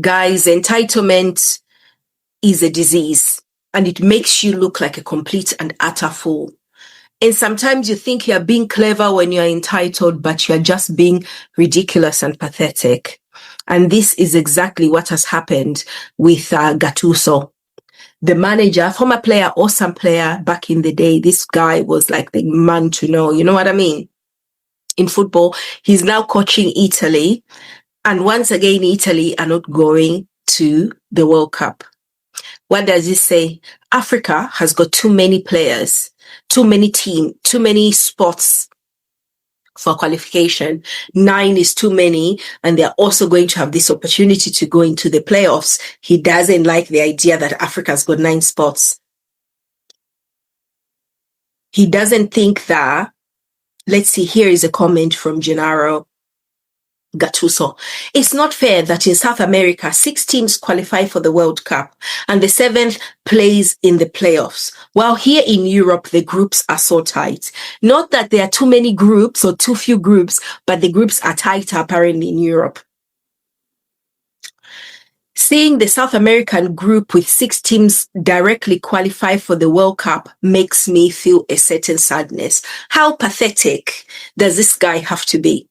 Guys, entitlement is a disease, and it makes you look like a complete and utter fool. And sometimes you think you're being clever when you're entitled, but you're just being ridiculous and pathetic. And this is exactly what has happened with Gattuso. The manager, former player, awesome player back in the day. This guy was like the man to know. You know what I mean? In football, he's now coaching Italy. And once again, Italy are not going to the World Cup. What does it say? Africa has got too many players, too many teams, too many spots for qualification. 9 is too many, and they're also going to have this opportunity to go into the playoffs. He doesn't like the idea that Africa's got 9 spots. He doesn't think that, let's see, here is a comment from Gennaro Gattuso. It's not fair that in South America, 6 teams qualify for the World Cup and the 7th plays in the playoffs. While here in Europe, the groups are so tight. Not that there are too many groups or too few groups, but the groups are tighter apparently in Europe. Seeing the South American group with 6 teams directly qualify for the World Cup makes me feel a certain sadness. How pathetic does this guy have to be?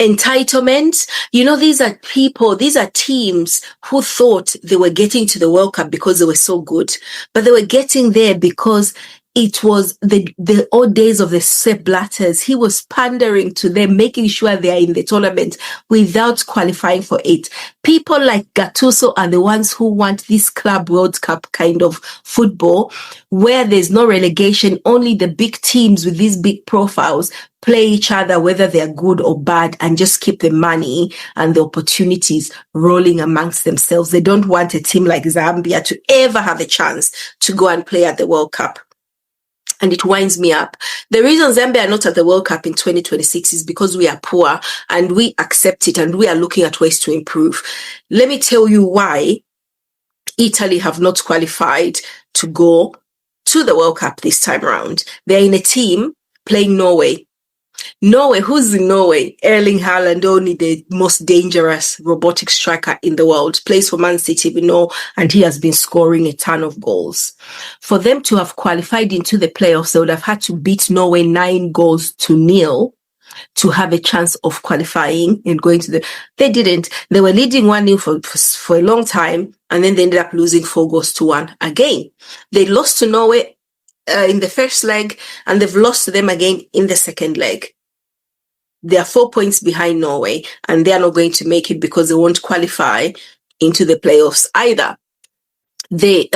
Entitlement, these are people, these are teams who thought they were getting to the World Cup because they were so good, but they were getting there because it was the old days of the Sepp Blatters. He was pandering to them, making sure they are in the tournament without qualifying for it. People like Gattuso are the ones who want this Club World Cup kind of football where there's no relegation, only the big teams with these big profiles play each other, whether they're good or bad, and just keep the money and the opportunities rolling amongst themselves. They don't want a team like Zambia to ever have a chance to go and play at the World Cup. And it winds me up. The reason Zambia are not at the World Cup in 2026 is because we are poor and we accept it and we are looking at ways to improve. Let me tell you why Italy have not qualified to go to the World Cup this time around. They're in a team playing Norway. Norway, who's in Norway? Erling Haaland, only the most dangerous robotic striker in the world, plays for Man City, we know, and he has been scoring a ton of goals. For them to have qualified into the playoffs, they would have had to beat Norway 9-0 to have a chance of qualifying and going to the... They didn't. They were leading 1-0 for a long time, and then they ended up losing 4-1 again. They lost to Norway in the first leg, and they've lost to them again in the second leg. They are 4 points behind Norway, and they are not going to make it because they won't qualify into the playoffs either. They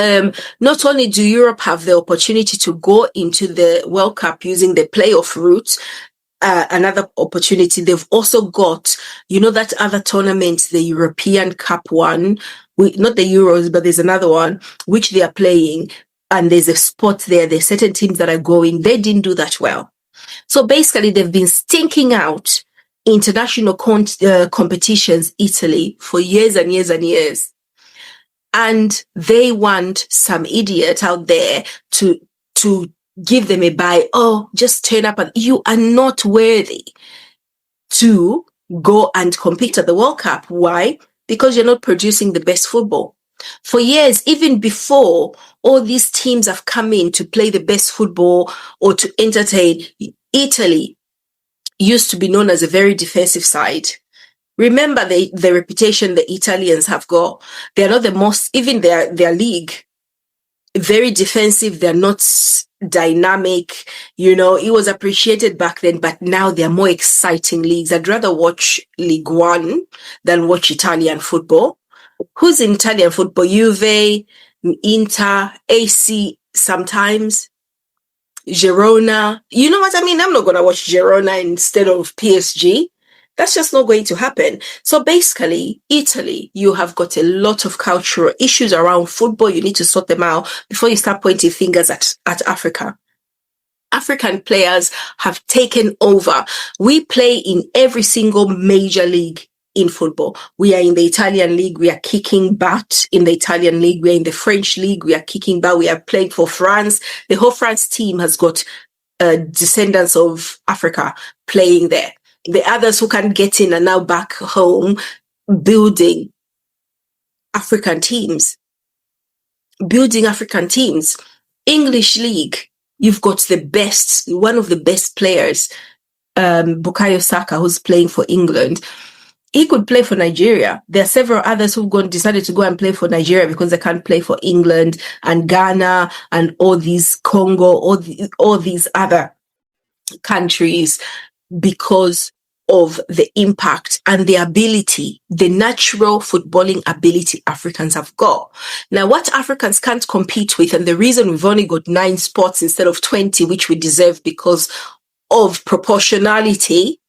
not only do Europe have the opportunity to go into the World Cup using the playoff route, another opportunity, they've also got, that other tournament, the European Cup one, not the Euros, but there's another one which they are playing. And there's a spot there. There's certain teams that are going. They didn't do that well. So basically, they've been stinking out international competitions, Italy, for years and years and years. And they want some idiot out there to give them a buy. Oh, just turn up. And you are not worthy to go and compete at the World Cup. Why? Because you're not producing the best football. For years, even before all these teams have come in to play the best football or to entertain, Italy used to be known as a very defensive side. Remember the reputation the Italians have got. They're not the most, even their league, very defensive. They're not dynamic. It was appreciated back then, but now they're more exciting leagues. I'd rather watch League One than watch Italian football. Who's in Italian football? Juve, Inter, AC sometimes, Girona. You know what I mean? I'm not going to watch Girona instead of PSG. That's just not going to happen. So basically, Italy, you have got a lot of cultural issues around football. You need to sort them out before you start pointing fingers at Africa. African players have taken over. We play in every single major league in football. We are in the Italian league. We are kicking butt in the Italian league. We are in the French league. We are kicking butt. We are playing for France. The whole France team has got descendants of Africa playing there. The others who can't get in are now back home building African teams. English League, you've got the best, one of the best players, Bukayo Saka, who's playing for England. He could play for Nigeria. There are several others who've decided to go and play for Nigeria because they can't play for England and Ghana and all these Congo, all these other countries, because of the impact and the ability, the natural footballing ability Africans have got. Now, what Africans can't compete with, and the reason we've only got 9 spots instead of 20, which we deserve because of proportionality,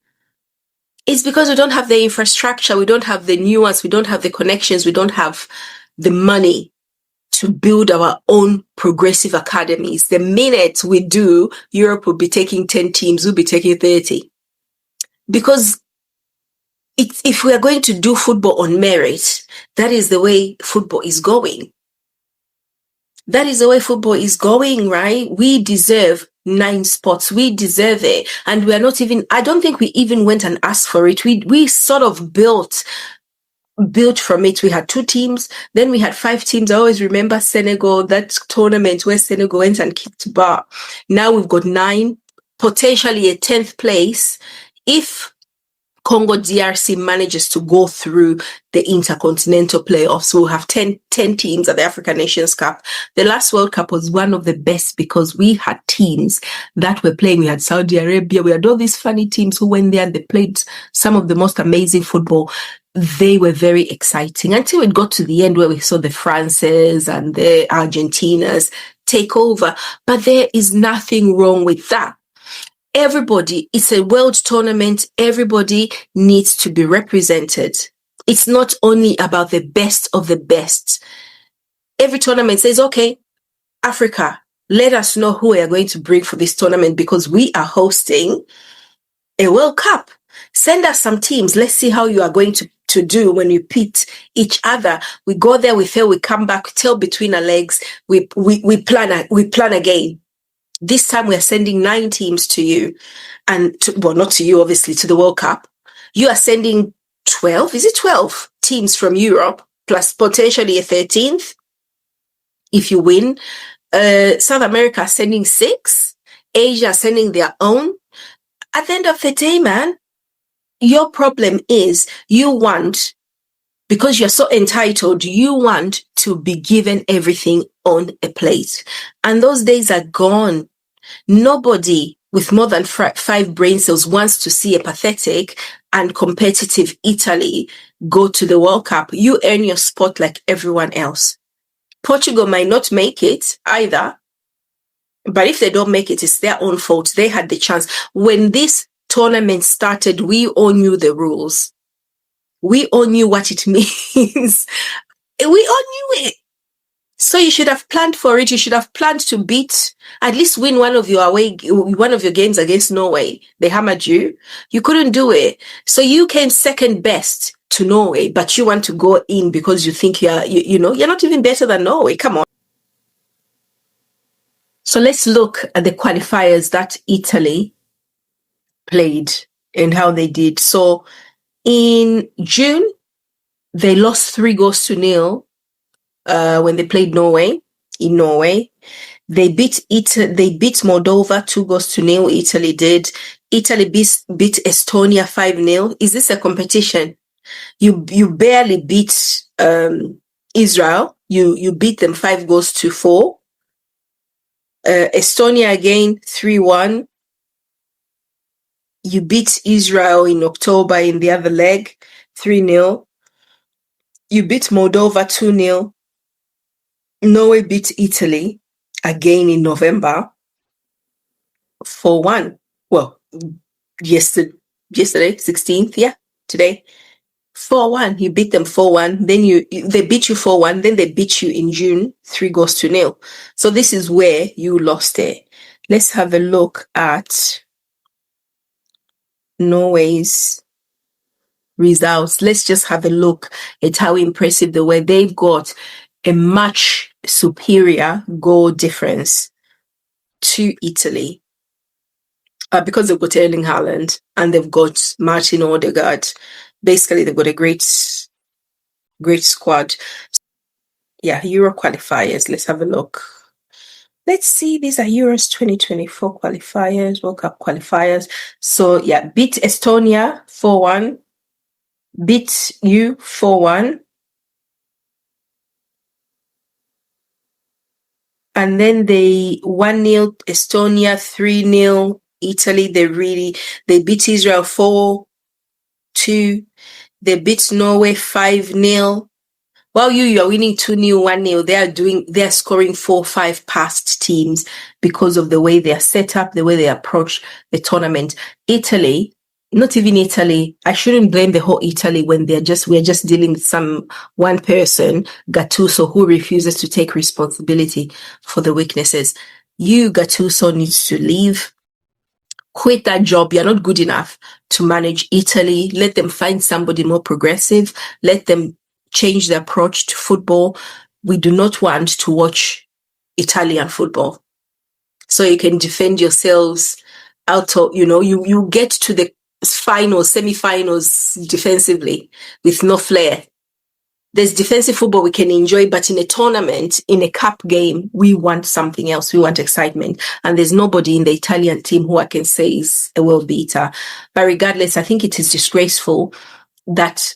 is because we don't have the infrastructure, we don't have the nuance, we don't have the connections, we don't have the money to build our own progressive academies. The minute we do, Europe will be taking 10 teams, we'll be taking 30. Because if we are going to do football on merit, that is the way football is going. That is the way football is going, right? We deserve 9 spots. We deserve it. And we are not even, I don't think we even went and asked for it. We sort of built from it. We had 2 teams, then we had 5 teams. I always remember Senegal, that tournament where Senegal went and kicked bar. Now we've got 9, potentially a 10th place if Congo DRC manages to go through the intercontinental playoffs. We'll have 10 teams at the African Nations Cup. The last World Cup was one of the best because we had teams that were playing. We had Saudi Arabia. We had all these funny teams who went there and they played some of the most amazing football. They were very exciting until it got to the end where we saw the Frances and the Argentinas take over. But there is nothing wrong with that. Everybody, it's a world tournament. Everybody needs to be represented. It's not only about the best of the best. Every tournament says, okay, Africa, let us know who we are going to bring for this tournament because we are hosting a World Cup. Send us some teams. Let's see how you are going to do when you pit each other. We go there, we fail, we come back, tail between our legs. We plan again. This time we're sending 9 teams to you well, not to you, obviously, to the World Cup. You are sending 12, is it 12 teams from Europe, plus potentially a 13th if you win. South America are sending 6, Asia are sending their own. At the end of the day, man, your problem is because you're so entitled, you want to be given everything on a plate. And those days are gone. Nobody with more than 5 brain cells wants to see a pathetic and competitive Italy go to the World Cup. You earn your spot like everyone else. Portugal might not make it either, but if they don't make it, it's their own fault. They had the chance. When this tournament started, we all knew the rules. We all knew what it means. We all knew it. So you should have planned for it. You should have planned to at least win one of your games against Norway. They hammered you. You couldn't do it. So you came second best to Norway, but you want to go in because you think you're not even better than Norway. Come on. So let's look at the qualifiers that Italy played and how they did. So in June, they lost 3-0 when they played Norway. In Norway, they beat Moldova 2-0. Italy did. Italy beat Estonia 5-0. Is this a competition? You barely beat Israel. You beat them 5-4. Estonia again 3-1. You beat Israel in October in the other leg 3-0. You beat Moldova 2-0. Norway beat Italy again in November 4-1. Well, yesterday, 16th, yeah, today. 4-1. You beat them 4-1. Then they beat you 4-1. Then they beat you in June 3-0. So this is where you lost it. Let's have a look at Norway's results. Let's just have a look at how impressive they were. They've got a much superior goal difference to Italy. because they've got Erling Haaland and they've got Martin Odegaard. Basically, they've got a great squad. Yeah, Euro qualifiers. Let's have a look. Let's see. These are Euros 2024 qualifiers, World Cup qualifiers. So yeah, beat Estonia 4-1. Beat you 4-1. And then they 1-0 Estonia, 3-0 Italy. They beat Israel 4-2. They beat Norway 5-0. While you are winning 2-0, 1-0, they are scoring 4-5 past teams because of the way they are set up, the way they approach the tournament. Italy, not even Italy, I shouldn't blame the whole Italy when we're just dealing with one person, Gattuso, who refuses to take responsibility for the weaknesses. Gattuso needs to leave. Quit that job. You're not good enough to manage Italy. Let them find somebody more progressive. Let them change the approach to football. We do not want to watch Italian football. So you can defend yourselves out of, you get to the finals, semi-finals defensively with no flair. There's defensive football we can enjoy, but in a tournament, in a cup game, we want something else. We want excitement. And there's nobody in the Italian team who I can say is a world beater. But regardless, I think it is disgraceful that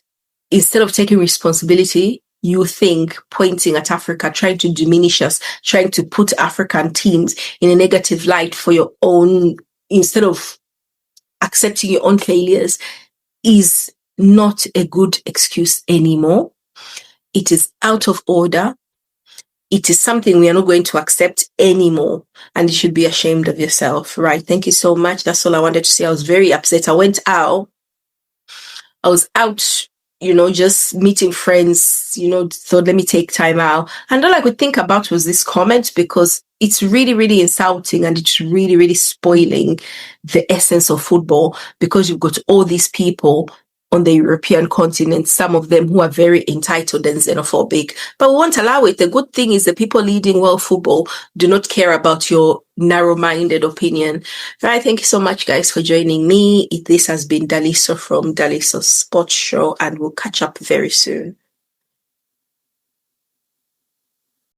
instead of taking responsibility, you think pointing at Africa, trying to diminish us, trying to put African teams in a negative light for your own, instead of accepting your own failures, is not a good excuse anymore. It is out of order. It is something we are not going to accept anymore. And you should be ashamed of yourself, right? Thank you so much. That's all I wanted to say. I was very upset. I was out, just meeting friends, thought, let me take time out. And all I could think about was this comment, because it's really, really insulting and it's really, really spoiling the essence of football, because you've got all these people on the European continent, some of them who are very entitled and xenophobic, but we won't allow it. The good thing is the people leading world football do not care about your narrow-minded opinion. Right, thank you so much, guys, for joining me. This has been Daliso from Daliso Sports Show, and we'll catch up very soon.